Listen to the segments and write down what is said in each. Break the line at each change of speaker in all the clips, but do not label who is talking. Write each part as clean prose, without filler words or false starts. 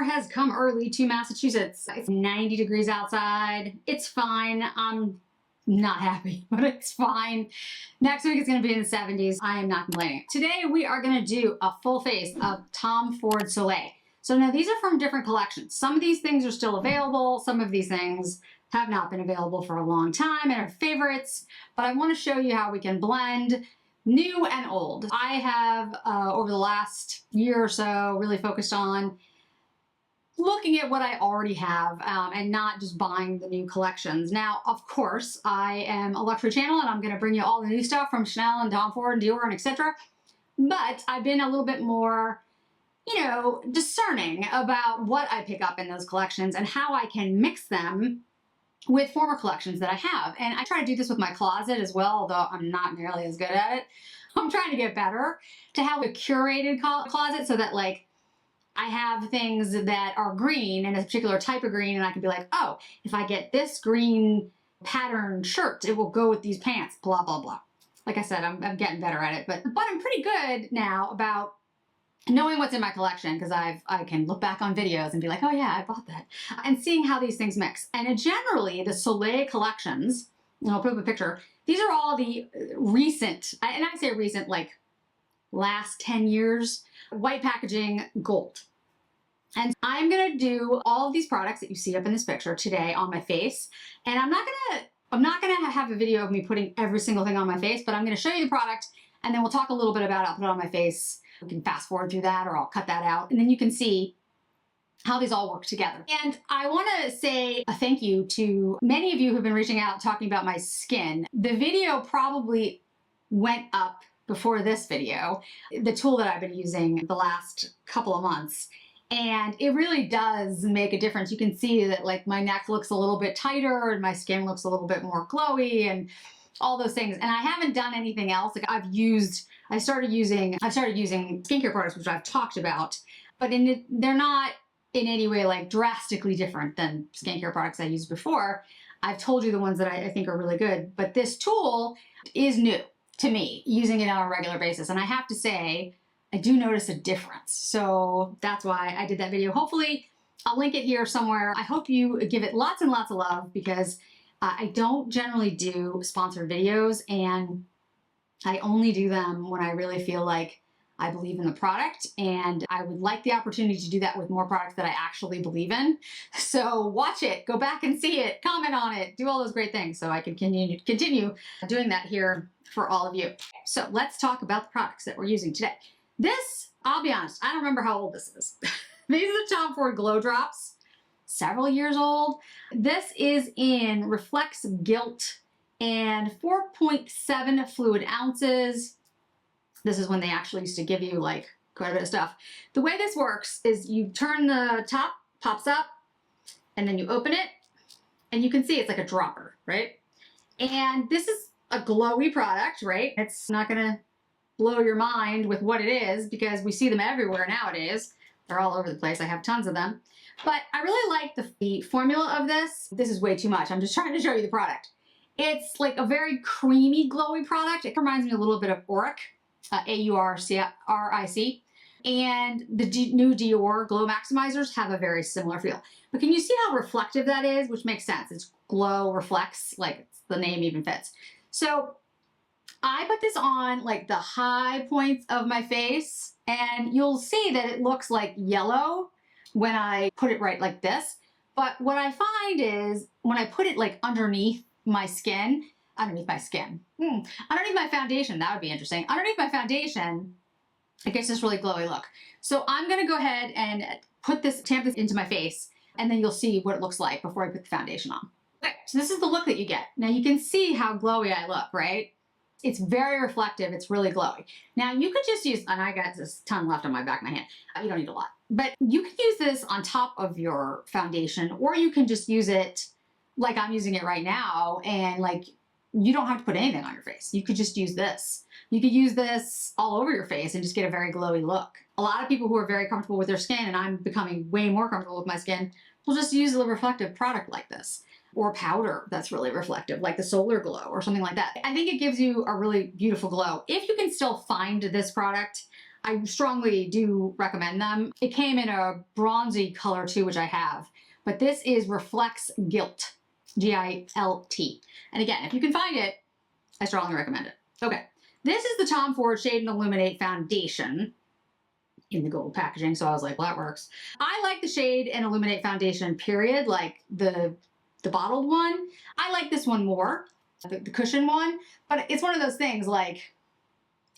Summer has come early to Massachusetts. It's 90 degrees outside. It's fine. I'm not happy, but it's fine. Next week it's going to be in the 70s. I am not complaining. Today we are going to do a full face of Tom Ford Soleil. So now these are from different collections. Some of these things are still available. Some of these things have not been available for a long time and are favorites, but I want to show you how we can blend new and old. I have, over the last year or so, really focused on looking at what I already have and not just buying the new collections. Now, of course, I am a luxury channel and I'm going to bring you all the new stuff from Chanel and Tom Ford and Dior and etc. But I've been a little bit more, you know, discerning about what I pick up in those collections and how I can mix them with former collections that I have. And I try to do this with my closet as well, although I'm not nearly as good at it. I'm trying to get better to have a curated closet so that, like, I have things that are green and a particular type of green, and I can be like, oh, if I get this green pattern shirt, it will go with these pants, blah, blah, blah. Like I said, I'm getting better at it, but I'm pretty good now about knowing what's in my collection, because I can look back on videos and be like, oh yeah, I bought that, and seeing how these things mix. And generally, the Soleil collections, and I'll put up a picture, these are all the recent, and I say recent, like last 10 years, white packaging, gold. And I'm gonna do all of these products that you see up in this picture today on my face. And I'm not gonna have a video of me putting every single thing on my face, but I'm gonna show you the product and then we'll talk a little bit about it. I'll put it on my face. We can fast forward through that, or I'll cut that out. And then you can see how these all work together. And I wanna say a thank you to many of you who've been reaching out talking about my skin. The video probably went up before this video, the tool that I've been using the last couple of months. And it really does make a difference. You can see that, like, my neck looks a little bit tighter and my skin looks a little bit more glowy and all those things. And I haven't done anything else. Like, I started using skincare products, which I've talked about, but they're not in any way like drastically different than skincare products I used before. I've told you the ones that I think are really good, but this tool is new to me, using it on a regular basis. And I have to say, I do notice a difference. So that's why I did that video. Hopefully I'll link it here somewhere. I hope you give it lots and lots of love, because I don't generally do sponsored videos, and I only do them when I really feel like I believe in the product, and I would like the opportunity to do that with more products that I actually believe in. So watch it, go back and see it, comment on it, do all those great things so I can continue doing that here for all of you. So let's talk about the products that we're using today. This, I'll be honest, I don't remember how old this is. These are the Tom Ford Glow Drops, several years old. This is in Reflects Gilt and 4.7 fluid ounces. This is when they actually used to give you like quite a bit of stuff. The way this works is you turn the top, pops up, and then you open it, and you can see it's like a dropper, right? And this is a glowy product, right? It's not gonna blow your mind with what it is, because we see them everywhere nowadays. They're all over the place. I have tons of them. But I really like the formula of this. This is way too much. I'm just trying to show you the product. It's like a very creamy, glowy product. It reminds me a little bit of Auric, A-U-R-I-C. And the new Dior Glow Maximizers have a very similar feel. But can you see how reflective that is? Which makes sense. It's glow, reflects, like the name even fits. So I put this on like the high points of my face, and you'll see that it looks like yellow when I put it right like this. But what I find is when I put it like underneath my skin, underneath my foundation, that would be interesting. Underneath my foundation, it gets this really glowy look. So I'm gonna go ahead and tamp this into my face, and then you'll see what it looks like before I put the foundation on. Okay, so this is the look that you get. Now you can see how glowy I look, right? It's very reflective. It's really glowy. Now you could just use, and I got this ton left on my back of my hand. You don't need a lot, but you could use this on top of your foundation, or you can just use it like I'm using it right now, and like you don't have to put anything on your face. You could just use this. You could use this all over your face and just get a very glowy look. A lot of people who are very comfortable with their skin, and I'm becoming way more comfortable with my skin, will just use a reflective product like this. Or powder that's really reflective, like the Solar Glow or something like that. I think it gives you a really beautiful glow. If you can still find this product, I strongly do recommend them. It came in a bronzy color too, which I have, but this is Reflects Gilt, G-I-L-T. And again, if you can find it, I strongly recommend it. Okay, this is the Tom Ford Shade and Illuminate Foundation in the gold packaging, so I was like, well, that works. I like the Shade and Illuminate Foundation, period, like the bottled one. I like this one more, the cushion one, but it's one of those things, like,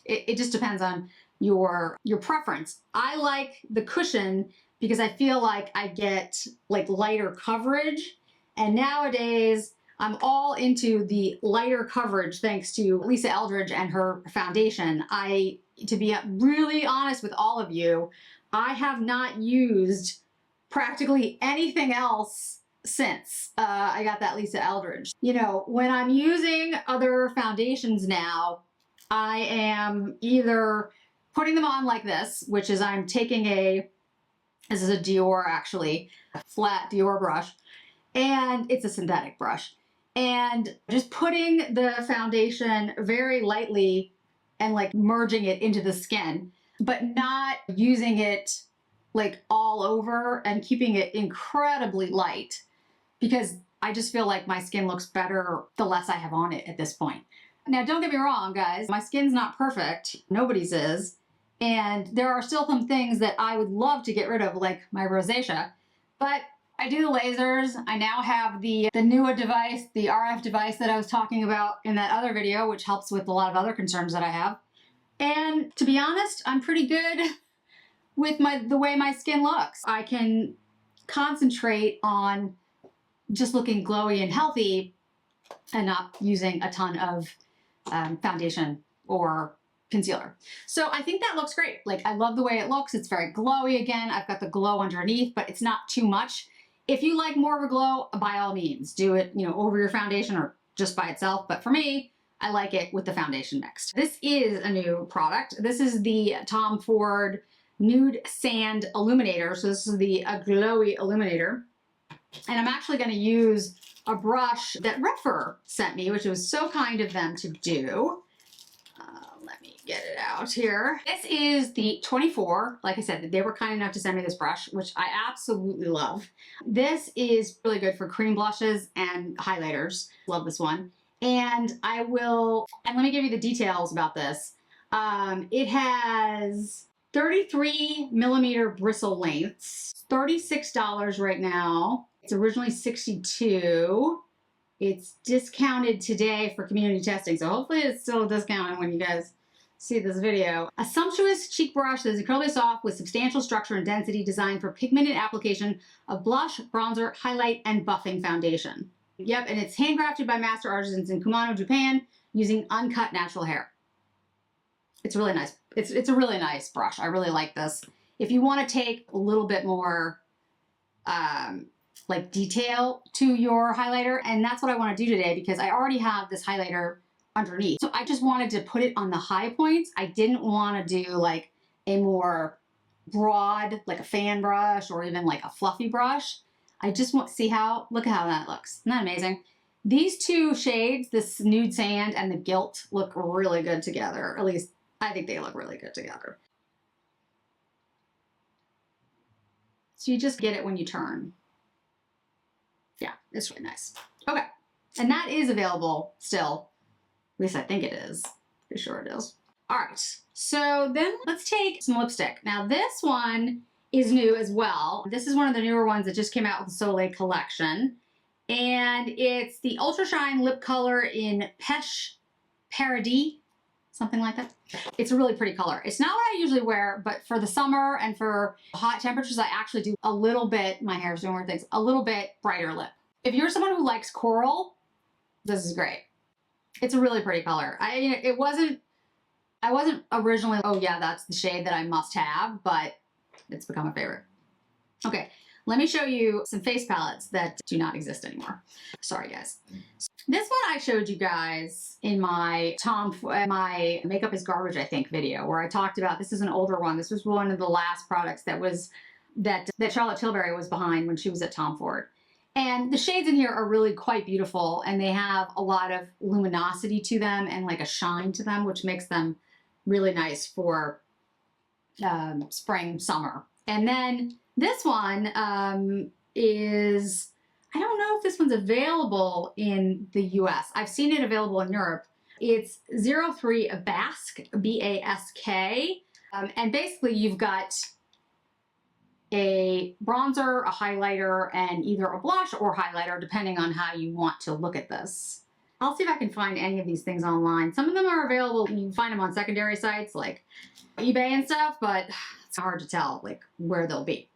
it just depends on your preference. I like the cushion because I feel like I get like lighter coverage, and nowadays I'm all into the lighter coverage thanks to Lisa Eldridge and her foundation. To be really honest with all of you, I have not used practically anything else since I got that Lisa Eldridge. You know, when I'm using other foundations now, I am either putting them on like this, which is I'm taking this is a Dior actually, a flat Dior brush, and it's a synthetic brush, and just putting the foundation very lightly and like merging it into the skin, but not using it like all over and keeping it incredibly light, because I just feel like my skin looks better the less I have on it at this point. Now, don't get me wrong, guys, my skin's not perfect. Nobody's is. And there are still some things that I would love to get rid of, like my rosacea, but I do the lasers. I now have the NUA device, the RF device that I was talking about in that other video, which helps with a lot of other concerns that I have. And to be honest, I'm pretty good with the way my skin looks. I can concentrate on just looking glowy and healthy and not using a ton of foundation or concealer. So I think that looks great. Like, I love the way it looks. It's very glowy again. I've got the glow underneath, but it's not too much. If you like more of a glow, by all means, do it, you know, over your foundation or just by itself. But for me, I like it with the foundation mixed. This is a new product. This is the Tom Ford Nude Sand Illuminator. So this is the glowy illuminator. And I'm actually going to use a brush that Rephr sent me, which was so kind of them to do. Let me get it out here. This is the 24. Like I said, they were kind enough to send me this brush, which I absolutely love. This is really good for cream blushes and highlighters. Love this one. And let me give you the details about this. It has 33 millimeter bristle lengths, $36 right now. It's originally $62. It's discounted today for community testing, so hopefully it's still discounted when you guys see this video. A sumptuous cheek brush that is incredibly soft with substantial structure and density, designed for pigmented application of blush, bronzer, highlight, and buffing foundation. Yep, and it's handcrafted by master artisans in Kumano, Japan, using uncut natural hair. It's really nice. It's a really nice brush. I really like this. If you want to take a little bit more like detail to your highlighter, and that's what I want to do today because I already have this highlighter underneath. So I just wanted to put it on the high points. I didn't want to do like a more broad, like a fan brush or even like a fluffy brush. I just want to see look at how that looks. Isn't that amazing? These two shades, this Nude Sand and the Gilt, look really good together. At least I think they look really good together. So you just get it when you turn. Yeah, it's really nice. Okay, and that is available still. At least I think it is. Pretty sure it is. All right, so then let's take some lipstick. Now this one is new as well. This is one of the newer ones that just came out with the Soleil collection. And it's the Ultra Shine Lip Color in Peche Paradis, something like that. It's a really pretty color. It's not what I usually wear, but for the summer and for hot temperatures, I actually do a little bit, my hair's doing weird things, a little bit brighter lip. If you're someone who likes coral, this is great. It's a really pretty color. I wasn't originally, oh yeah, that's the shade that I must have, but it's become a favorite. Okay, let me show you some face palettes that do not exist anymore. Sorry, guys. This one I showed you guys in my my Makeup is Garbage, I think, video, where I talked about, this is an older one. This was one of the last products that Charlotte Tilbury was behind when she was at Tom Ford. And the shades in here are really quite beautiful, and they have a lot of luminosity to them and like a shine to them, which makes them really nice for spring, summer. And then this one is, I don't know if this one's available in the US. I've seen it available in Europe. It's 03 Bask, B-A-S-K. And basically you've got a bronzer, a highlighter, and either a blush or highlighter, depending on how you want to look at this. I'll see if I can find any of these things online. Some of them are available. You can find them on secondary sites like eBay and stuff, but it's hard to tell like where they'll be.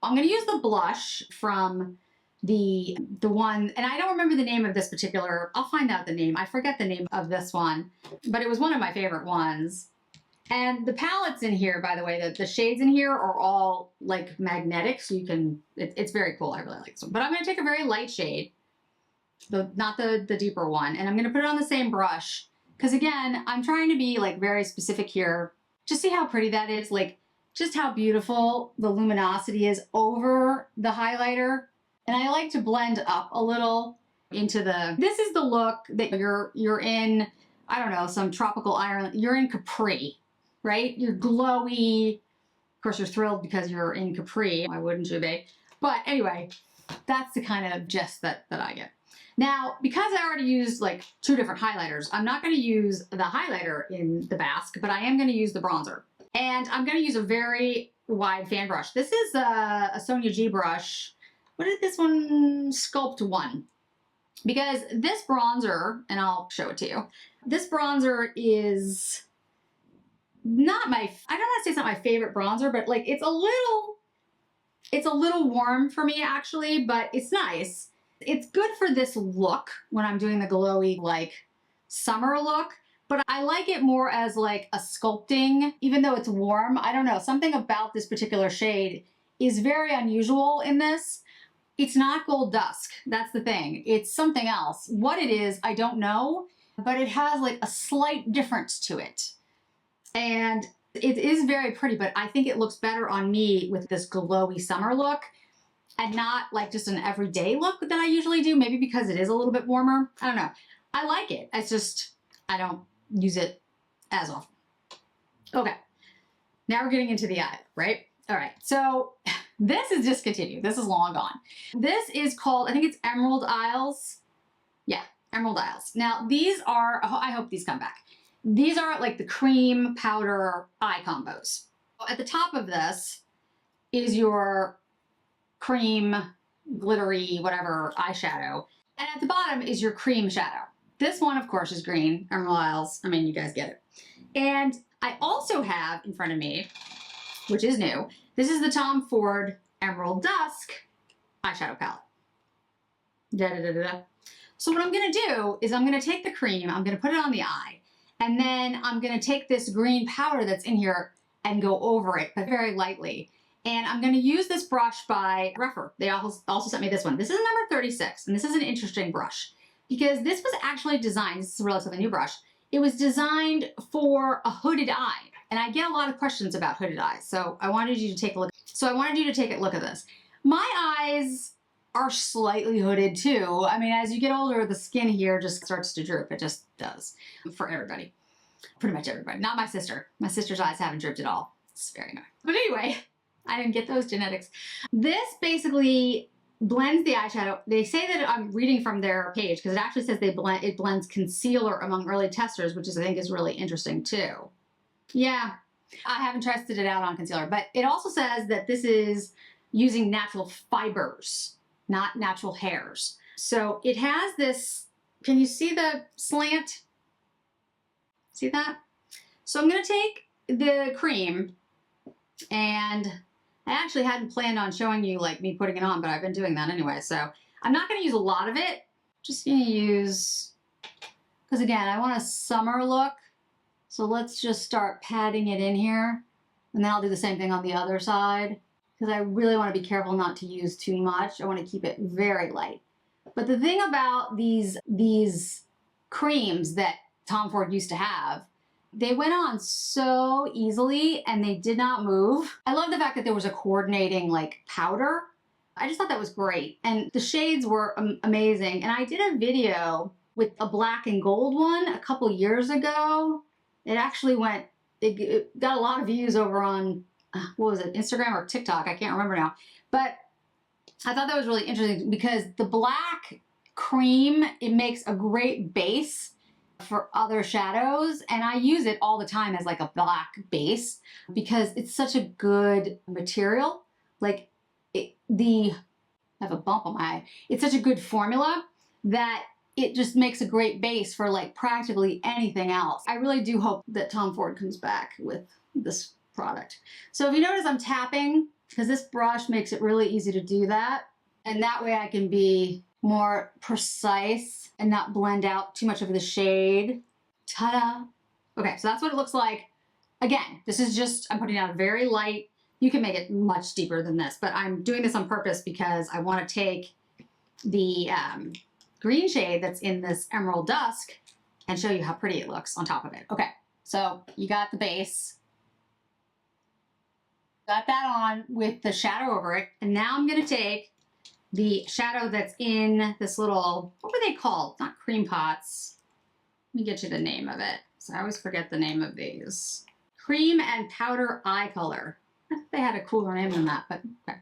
I'm going to use the blush from the one, and I don't remember the name of this particular, I'll find out the name. I forget the name of this one, but it was one of my favorite ones. And the palettes in here, by the way, the shades in here are all like magnetic, so you can, it's very cool. I really like this one. But I'm going to take a very light shade, not the deeper one, and I'm going to put it on the same brush. Because again, I'm trying to be like very specific here. Just see how pretty that is, like just how beautiful the luminosity is over the highlighter. And I like to blend up a little into this is the look that you're in, I don't know, some tropical Ireland, you're in Capri, right? You're glowy. Of course, you're thrilled because you're in Capri. Why wouldn't you be? But anyway, that's the kind of gist that I get. Now, because I already used like 2 different highlighters, I'm not going to use the highlighter in the Bask, but I am going to use the bronzer. And I'm going to use a very wide fan brush. This is a Sonia G brush. What is this one? Sculpt One. Because this bronzer, and I'll show it to you, this bronzer is not my, I don't want to say it's not my favorite bronzer, but like it's a little warm for me actually, but it's nice. It's good for this look when I'm doing the glowy like summer look, but I like it more as like a sculpting, even though it's warm. I don't know, something about this particular shade is very unusual in this. It's not gold dusk, that's the thing. It's something else. What it is, I don't know, but it has like a slight difference to it. And it is very pretty, but I think it looks better on me with this glowy summer look and not like just an everyday look that I usually do, maybe because it is a little bit warmer. I don't know. I like it. It's just, I don't use it as often. Okay, now we're getting into the eye, right? All right, so this is discontinued. This is long gone. This is called, I think it's Emerald Isles. Yeah, Emerald Isles. Now these are, I hope these come back. These are like the cream powder eye combos. At the top of this is your cream, glittery, whatever eyeshadow. And at the bottom is your cream shadow. This one, of course, is green, Emerald Isles. I mean, you guys get it. And I also have in front of me, which is new, this is the Tom Ford Emerald Dusk eyeshadow palette. So what I'm gonna do is I'm gonna take the cream, I'm gonna put it on the eye, and then I'm gonna take this green powder that's in here and go over it, but very lightly. And I'm gonna use this brush by Rephr. They also sent me this one. This is number 36, and this is an interesting brush because this was actually designed, this is a relatively new brush, it was designed for a hooded eye. And I get a lot of questions about hooded eyes, so I wanted you to take a look. So I wanted you to take a look at this. My eyes are slightly hooded too. I mean, as you get older, the skin here just starts to droop. It just does for everybody, pretty much everybody. Not my sister. My sister's eyes haven't drooped at all. It's very annoying. But anyway, I didn't get those genetics. This basically blends the eyeshadow. They say that I'm reading from their page because it actually says it blends concealer among early testers, which is I think is really interesting too. Yeah, I haven't tested it out on concealer, but it also says that this is using natural fibers, not natural hairs. So it has this, can you see the slant? See that? So I'm gonna take the cream, and I actually hadn't planned on showing you like me putting it on, but I've been doing that anyway. So I'm not gonna use a lot of it, just gonna use, because again, I want a summer look. So let's just start patting it in here, and then I'll do the same thing on the other side because I really want to be careful not to use too much. I want to keep it very light. But the thing about these creams that Tom Ford used to have, they went on so easily and they did not move. I love the fact that there was a coordinating like powder. I just thought that was great. And the shades were amazing. And I did a video with a black and gold one a couple years ago. It actually went, it got a lot of views over on, what was it, Instagram or TikTok? I can't remember now. But I thought that was really interesting because the black cream, it makes a great base for other shadows, and I use it all the time as like a black base because it's such a good material. Like I have a bump on my eye. It's such a good formula that it just makes a great base for like practically anything else. I really do hope that Tom Ford comes back with this product. So if you notice, I'm tapping because this brush makes it really easy to do that. And that way I can be more precise and not blend out too much of the shade. Ta-da! Okay, so that's what it looks like. Again, this is just, I'm putting out a very light, you can make it much deeper than this, but I'm doing this on purpose because I want to take the green shade that's in this Emerald Dusk and show you how pretty it looks on top of it. Okay, so you got the base. Got that on with the shadow over it, and now I'm going to take the shadow that's in this little, what were they called? Not cream pots. Let me get you the name of it. So I always forget the name of these. Cream and powder eye color. I thought they had a cooler name than that, but okay.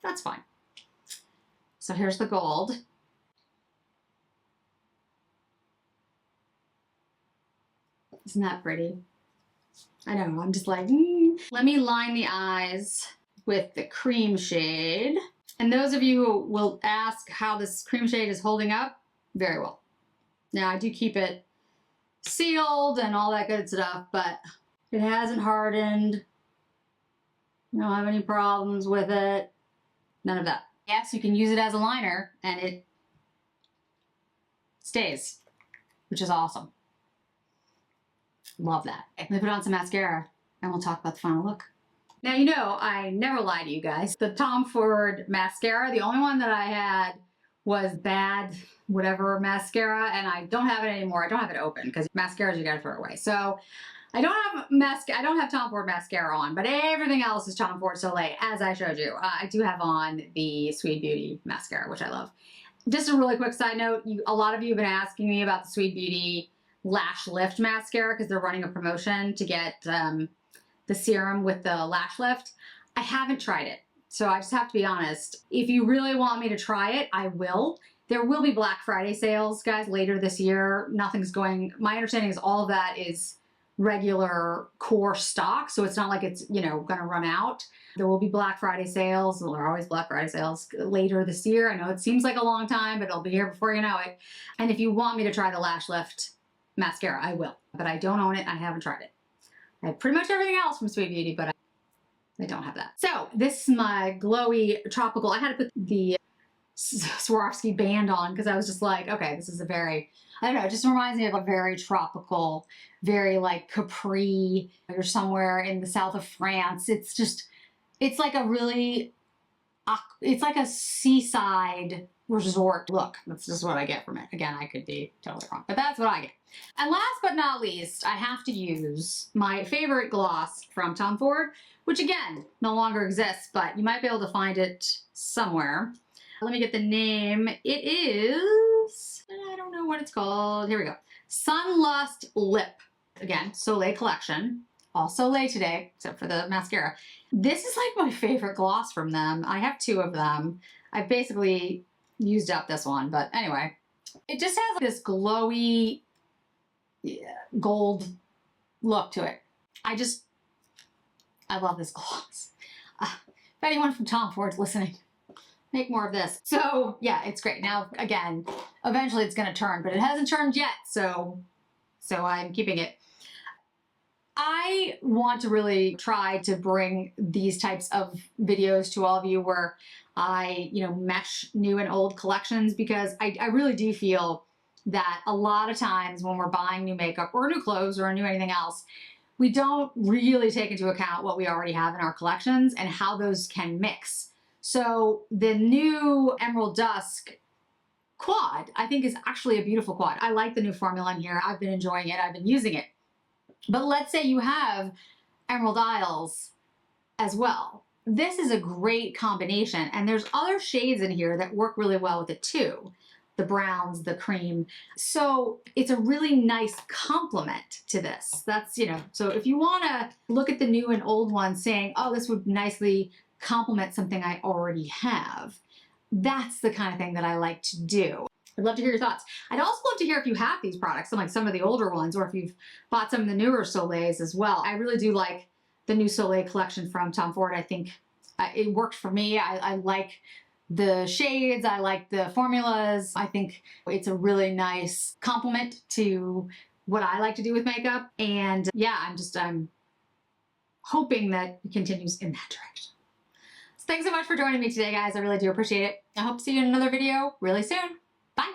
That's fine. So here's the gold. Isn't that pretty? I know, I'm just like, Let me line the eyes with the cream shade. And those of you who will ask how this cream shade is holding up, very well. Now, I do keep it sealed and all that good stuff, but it hasn't hardened. I don't have any problems with it. None of that. Yes, you can use it as a liner and it stays, which is awesome. Love that. Let me put on some mascara and we'll talk about the final look. Now, you know, I never lie to you guys. The Tom Ford mascara, the only one that I had was bad whatever mascara, and I don't have it anymore. I don't have it open because mascaras you gotta throw away. So I don't have Tom Ford mascara on, but everything else is Tom Ford Soleil, as I showed you. I do have on the Sweet Beauty mascara, which I love. Just a really quick side note, a lot of you have been asking me about the Sweet Beauty Lash Lift mascara because they're running a promotion to get the serum with the lash lift. I haven't tried it, so I just have to be honest. If you really want me to try it, I will. There will be Black Friday sales, guys, later this year. Nothing's going, my understanding is all of that is regular core stock, so it's not like it's, you know, gonna run out. There will be Black Friday sales. There are always Black Friday sales later this year. I know it seems like a long time, but it'll be here before you know it. And if you want me to try the Lash Lift mascara, I will, but I don't own it. I haven't tried it. I have pretty much everything else from Sweet Beauty, but I don't have that. So this is my glowy tropical. I had to put the Swarovski band on because I was just like, okay, this is a very, I don't know, it just reminds me of a very tropical, very like Capri. You're somewhere in the south of France. It's just, it's like a really, it's like a seaside resort look. That's just what I get from it. Again, I could be totally wrong, but that's what I get. And last but not least, I have to use my favorite gloss from Tom Ford, which again, no longer exists, but you might be able to find it somewhere. Let me get the name. It is, I don't know what it's called. Here we go. Sunlust Lip. Again, Soleil collection. All Soleil today, except for the mascara. This is like my favorite gloss from them. I have two of them. I've basically used up this one, but anyway. It just has this glowy gold look to it. I love this gloss. If anyone from Tom Ford's listening, make more of this. So yeah, it's great. Now, again, eventually it's gonna turn, but it hasn't turned yet, so I'm keeping it. I want to really try to bring these types of videos to all of you where I, you know, mesh new and old collections, because I really do feel that a lot of times when we're buying new makeup or new clothes or new anything else, we don't really take into account what we already have in our collections and how those can mix. So the new Emerald Dusk quad, I think, is actually a beautiful quad. I like the new formula in here. I've been enjoying it. I've been using it. But let's say you have Emerald Isles as well. This is a great combination, and there's other shades in here that work really well with it too. the browns, the cream. So it's a really nice complement to this. That's, you know, so if you want to look at the new and old ones saying, oh, this would nicely complement something I already have, that's the kind of thing that I like to do. I'd love to hear your thoughts. I'd also love to hear if you have these products, like some of the older ones, or if you've bought some of the newer Soleils as well. I really do like the new Soleil collection from Tom Ford. I think it worked for me. I like the shades, I like the formulas. I think it's a really nice complement to what I like to do with makeup. And yeah, I'm hoping that it continues in that direction. So thanks so much for joining me today, guys. I really do appreciate it. I hope to see you in another video really soon. Bye.